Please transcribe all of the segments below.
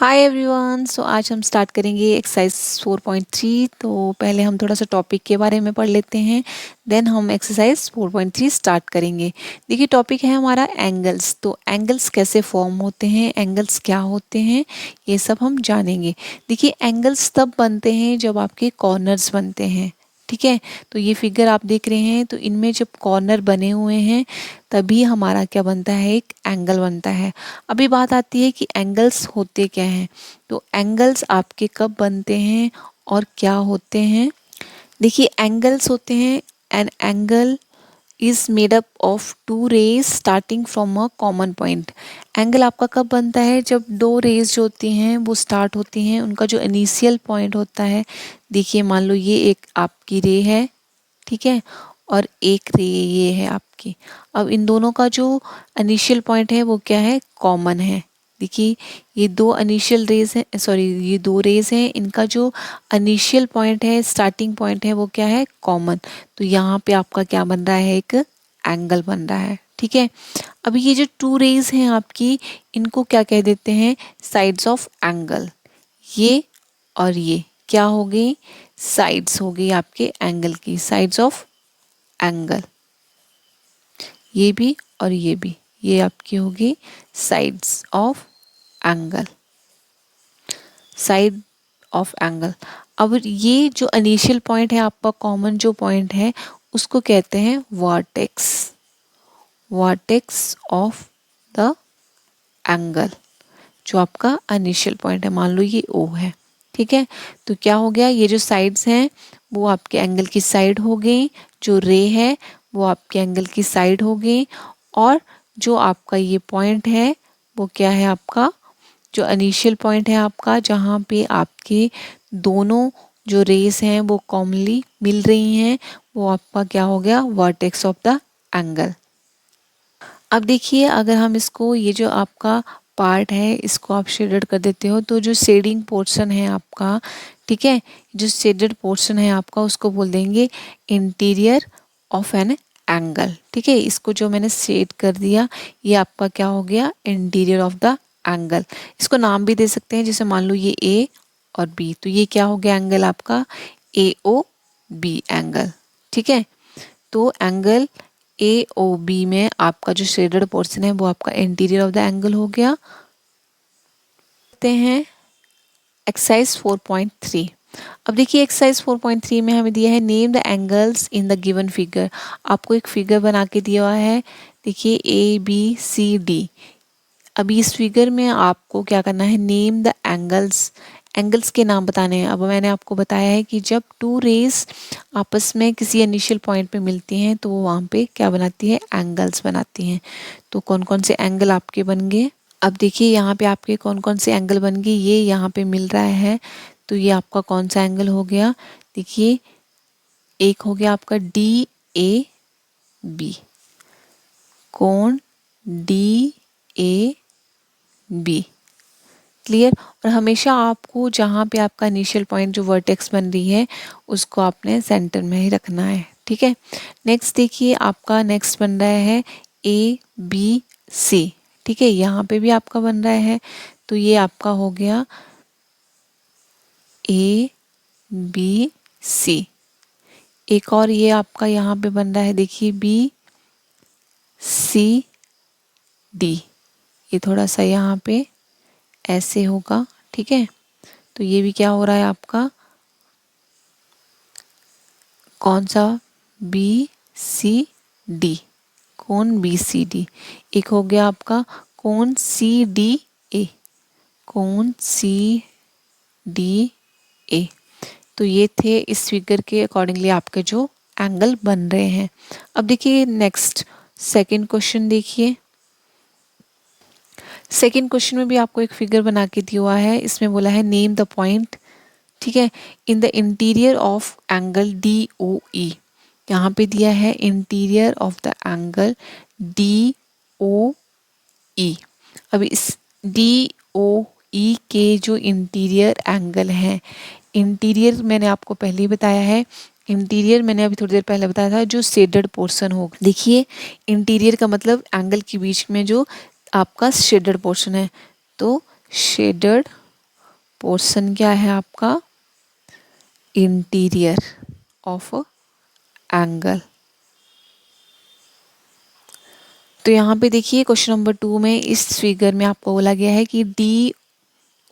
Hi everyone. सो आज हम start करेंगे एक्सरसाइज 4.3। तो पहले हम थोड़ा सा टॉपिक के बारे में पढ़ लेते हैं, देन हम एक्सरसाइज 4.3 स्टार्ट करेंगे। देखिए टॉपिक है हमारा एंगल्स। तो एंगल्स कैसे फॉर्म होते हैं, एंगल्स क्या होते हैं, ये सब हम जानेंगे। देखिए एंगल्स तब बनते हैं जब आपके कॉर्नर्स बनते हैं, ठीक है। तो ये फिगर आप देख रहे हैं, तो इनमें जब कॉर्नर बने हुए हैं तभी हमारा क्या बनता है, एक एंगल बनता है। अभी बात आती है कि एंगल्स होते क्या हैं। तो एंगल्स आपके कब बनते हैं और क्या होते हैं। देखिए एंगल्स होते हैं, an angle is made up of two rays starting from a common point. Angle आपका कब बनता है, जब दो रेज जो होती हैं वो स्टार्ट होती हैं, उनका जो इनिशियल पॉइंट होता है। देखिए मान लो ये एक आपकी रे है, ठीक है, और एक रे ये है आपकी। अब इन दोनों का जो इनिशियल पॉइंट है वो क्या है, कॉमन है। देखिए ये दो इनिशियल रेज हैं, सॉरी ये दो रेज हैं, इनका जो इनिशियल पॉइंट है, स्टार्टिंग पॉइंट है, वो क्या है, कॉमन। तो यहाँ पे आपका क्या बन रहा है, एक एंगल बन रहा है, ठीक है। अभी ये जो टू रेज हैं आपकी, इनको क्या कह देते हैं, साइड्स ऑफ एंगल। ये और ये क्या हो गई, साइड्स हो गई आपके एंगल की, साइड्स ऑफ एंगल। ये भी और ये भी, ये आपकी होगी sides of angle, side of angle. अब ये जो इनिशियल पॉइंट है आपका, कॉमन जो पॉइंट है, उसको कहते हैं vertex, vertex of the angle. जो आपका इनिशियल पॉइंट है, मान लो ये ओ है, ठीक है। तो क्या हो गया, ये जो साइड्स हैं वो आपके एंगल की साइड हो गई, जो रे है वो आपके एंगल की साइड हो गई, और जो आपका ये पॉइंट है वो क्या है, आपका जो इनिशियल पॉइंट है आपका, जहाँ पे आपके दोनों जो रेस हैं वो कॉमनली मिल रही हैं, वो आपका क्या हो गया, वर्टेक्स ऑफ द एंगल। अब देखिए अगर हम इसको, ये जो आपका पार्ट है इसको आप शेडेड कर देते हो, तो जो शेडिंग पोर्शन है आपका, ठीक है, जो शेडेड पोर्शन है आपका, उसको बोल देंगे इंटीरियर ऑफ एन एंगल, ठीक है। इसको जो मैंने शेड कर दिया, ये आपका क्या हो गया, इंटीरियर ऑफ द एंगल। इसको नाम भी दे सकते हैं, जैसे मान लो ये ए और बी, तो ये क्या हो गया एंगल आपका, ए ओ बी एंगल, ठीक है। तो एंगल ए ओ बी में आपका जो शेडेड पोर्शन है वो आपका इंटीरियर ऑफ द एंगल हो गया। देखते हैं एक्सरसाइज 4.3। अब देखिए एक्सरसाइज 4.3 में हमें दिया है name the angles in the given figure. आपको एक फिगर बना के दिया हुआ है, देखिए ए बी सी डी। अभी इस फिगर में आपको क्या करना है, नेम द एंगल्स, एंगल्स के नाम बताने हैं। अब मैंने आपको बताया है कि जब टू रेज आपस में किसी इनिशियल पॉइंट पे मिलती हैं तो वो वहाँ पे क्या बनाती है, एंगल्स बनाती हैं। तो कौन कौन से एंगल आपके बन गए, अब देखिए यहाँ पे आपके कौन कौन से एंगल बन गए, ये यहाँ पे मिल रहा है, तो ये आपका कौन सा एंगल हो गया, देखिए एक हो गया आपका डी ए बी, कोण डी ए बी, क्लियर। और हमेशा आपको जहाँ पे आपका इनिशियल पॉइंट जो वर्टेक्स बन रही है उसको आपने सेंटर में ही रखना है, ठीक है। नेक्स्ट देखिए आपका नेक्स्ट बन रहा है ए बी सी, ठीक है, यहाँ पे भी आपका बन रहा है, तो ये आपका हो गया ए बी सी। एक और ये आपका यहाँ पे बन रहा है, देखिए बी सी डी, ये थोड़ा सा यहाँ पे ऐसे होगा, ठीक है। तो ये भी क्या हो रहा है आपका, कौन सा, बी सी डी, कोण बी सी डी। एक हो गया आपका कोण सी डी ए, कोण सी डी ए। तो ये थे इस फिगर के अकॉर्डिंगली आपके जो एंगल बन रहे हैं। अब देखिए नेक्स्ट सेकंड क्वेश्चन देखिए। सेकंड क्वेश्चन में भी आपको एक फिगर बना के दिया हुआ है, इसमें बोला है नेम द पॉइंट, ठीक है, in the interior of angle D O E. यहाँ पे दिया है interior of the angle D O E. अब इस डी ओ ई के जो इंटीरियर एंगल हैं, इंटीरियर मैंने आपको पहले ही बताया है, इंटीरियर मैंने अभी थोड़ी देर पहले बताया था, जो शेडेड पोर्शन हो। देखिए इंटीरियर का मतलब एंगल के बीच में जो आपका शेडेड पोर्शन है, तो शेडेड पोर्शन क्या है आपका, इंटीरियर ऑफ एंगल। तो यहाँ पे देखिए क्वेश्चन नंबर 2 में इस फिगर में आपको बोला गया है कि डी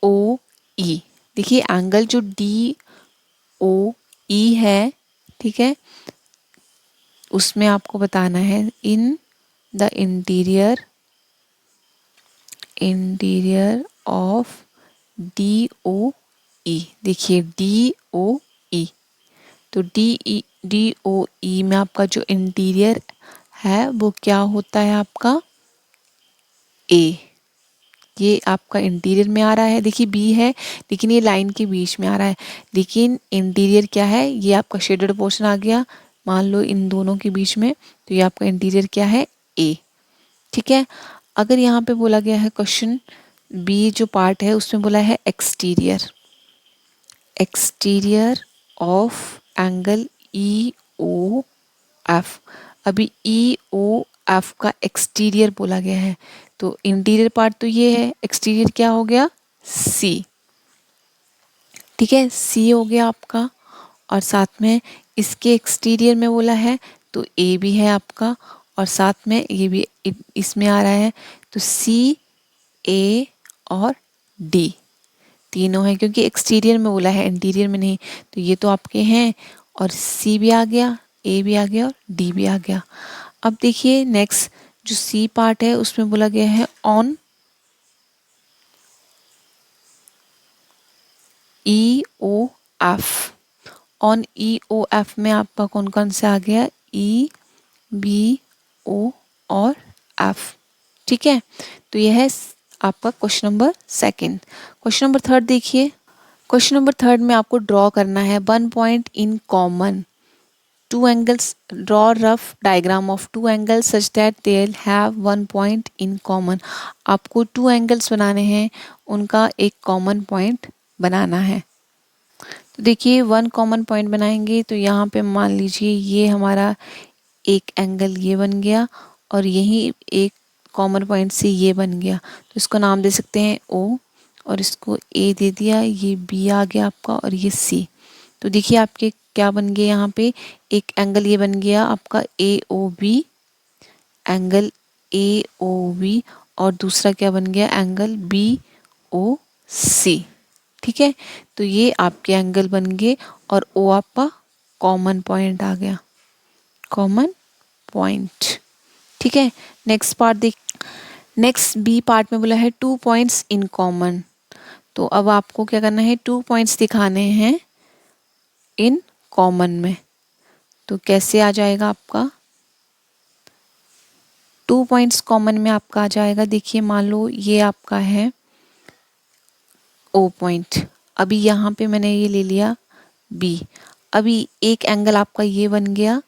ओ ई, देखिए एंगल जो डी ओ ई है, ठीक है, उसमें आपको बताना है in the interior of D O E. देखिए डी ओ ई, तो डी ओ ई में आपका जो इंटीरियर है वो क्या होता है आपका, ए। ये आपका इंटीरियर में आ रहा है, देखिए बी है लेकिन ये लाइन के बीच में आ रहा है, लेकिन इंटीरियर क्या है, ये आपका शेडेड पोर्शन आ गया मान लो इन दोनों के बीच में, तो ये आपका इंटीरियर क्या है, ए। ठीक है, अगर यहाँ पे बोला गया है क्वेश्चन बी जो पार्ट है उसमें बोला है exterior of angle E O F. अभी ई ओ एफ का एक्सटीरियर बोला गया है, तो इंटीरियर पार्ट तो ये है, एक्सटीरियर क्या हो गया, सी। ठीक है, सी हो गया आपका, और साथ में इसके एक्सटीरियर में बोला है तो ए भी है आपका, और साथ में ये भी इसमें आ रहा है, तो सी, ए और डी तीनों हैं, क्योंकि एक्सटीरियर में बोला है इंटीरियर में नहीं, तो ये तो आपके हैं, और सी भी आ गया, ए भी आ गया और डी भी आ गया। अब देखिए नेक्स्ट जो सी पार्ट है उसमें बोला गया है on E O F. On E O F में आपका कौन कौन से आ गया, ई, बी, ओ और एफ। ठीक है, तो यह है आपका क्वेश्चन नंबर 2। क्वेश्चन नंबर 3 देखिए, क्वेश्चन नंबर 3 में आपको ड्रॉ करना है 1 point in common, 2 angles, draw rough diagram of 2 angles such that they have 1 point in common. आपको 2 एंगल्स बनाने हैं, उनका एक कॉमन पॉइंट बनाना है। तो देखिए 1 कॉमन पॉइंट बनाएंगे, तो यहाँ पे मान लीजिए ये हमारा एक एंगल ये बन गया, और यही एक कॉमन पॉइंट से ये बन गया, तो इसको नाम दे सकते हैं ओ, और इसको ए दे दिया, ये बी आ गया आपका, और ये सी। तो देखिए आपके क्या बन गए, यहाँ पे एक एंगल ये बन गया आपका A O B, angle A O B, और दूसरा क्या बन गया, एंगल बी ओ सी। ठीक है, तो ये आपके एंगल बन गए, और ओ आपका कॉमन पॉइंट आ गया, कॉमन पॉइंट। ठीक है, नेक्स्ट पार्ट देख, नेक्स्ट बी पार्ट में बोला है 2 पॉइंट्स इन कॉमन। तो अब आपको क्या करना है, 2 पॉइंट्स दिखाने हैं इन कॉमन में। तो कैसे आ जाएगा आपका, 2 पॉइंट्स कॉमन में आपका आ जाएगा, देखिए मान लो ये आपका है ओ पॉइंट, अभी यहाँ पे मैंने ये ले लिया बी, अभी एक एंगल आपका ये बन गया,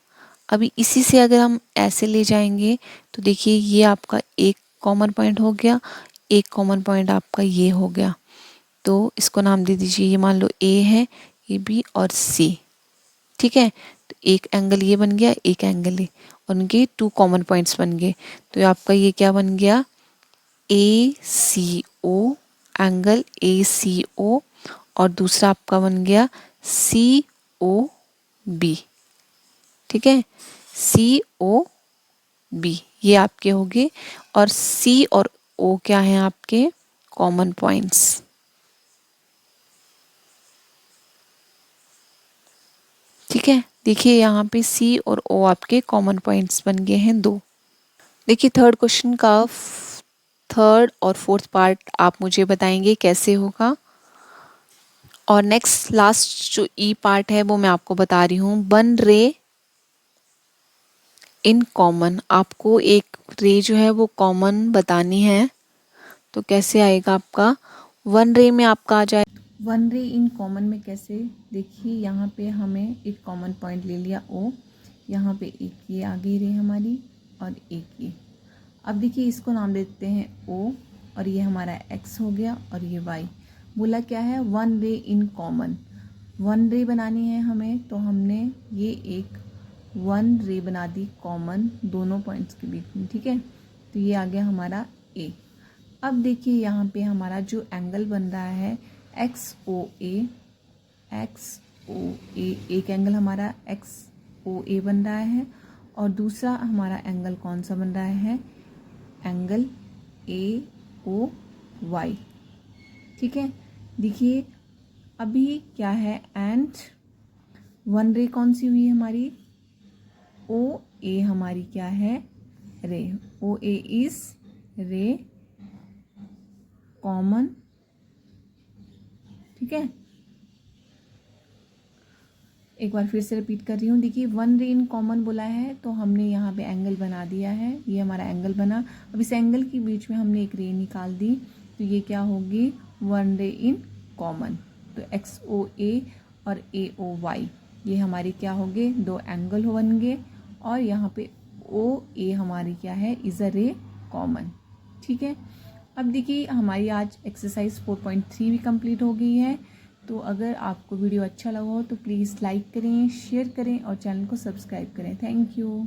अभी इसी से अगर हम ऐसे ले जाएंगे तो देखिए ये आपका एक कॉमन पॉइंट हो गया, एक कॉमन पॉइंट आपका ये हो गया, तो इसको नाम दे दीजिए, ये मान लो ए है, ये बी और सी। ठीक है, तो एक एंगल ये बन गया, एक एंगल ये, उनके 2 कॉमन पॉइंट्स बन गए, तो आपका ये क्या बन गया, ए सी ओ, एंगल ए सी ओ, और दूसरा आपका बन गया सी ओ बी। ठीक है, सी ओ बी ये आपके हो गए, और सी और ओ क्या हैं आपके कॉमन पॉइंट्स। ठीक है, देखिए यहाँ पे सी और ओ आपके कॉमन पॉइंट्स बन गए हैं 2। देखिए थर्ड क्वेश्चन का थर्ड और फोर्थ पार्ट आप मुझे बताएंगे कैसे होगा, और नेक्स्ट लास्ट जो ई पार्ट है वो मैं आपको बता रही हूँ, 1 रे इन कॉमन। आपको एक रे जो है वो कॉमन बतानी है, तो कैसे आएगा आपका, 1 रे में आपका आ जाए 1 रे इन कॉमन में कैसे, देखिए यहाँ पे हमें एक कॉमन पॉइंट ले लिया ओ, यहाँ पे एक ये आ गई रे हमारी, और एक ये। अब देखिए इसको नाम देते हैं ओ, और ये हमारा एक्स हो गया, और ये वाई। बोला क्या है, 1 रे इन कॉमन, 1 रे बनानी है हमें, तो हमने ये एक 1 रे बना दी कॉमन दोनों पॉइंट्स के बीच में। ठीक है, तो ये आ गया हमारा ए। अब देखिए यहाँ पे हमारा जो एंगल बन रहा है एक्स ओ ए, एक एंगल हमारा एक्स ओ ए बन रहा है और दूसरा हमारा एंगल कौन सा बन रहा है, एंगल ए ओ वाई। ठीक है, देखिए अभी क्या है, एंड वन रे कौन सी हुई हमारी, ओ ए हमारी क्या है, रे, ओ ए इज रे कॉमन। ठीक है, एक बार फिर से रिपीट कर रही हूँ, देखिए वन रे इन कॉमन बोला है तो हमने यहाँ पे एंगल बना दिया है, ये हमारा एंगल बना। अब इस एंगल के बीच में हमने एक रे निकाल दी तो ये क्या होगी, वन रे इन कॉमन। तो एक्स ओ ए और ए ओ वाई ये हमारी क्या हो गए, दो एंगल बन गए और यहाँ पे ओ ए हमारी क्या है, इज अ रे कॉमन। ठीक है, अब देखिए हमारी आज एक्सरसाइज 4.3 भी कंप्लीट हो गई है। तो अगर आपको वीडियो अच्छा लगा हो तो प्लीज़ लाइक करें, शेयर करें और चैनल को सब्सक्राइब करें। Thank you.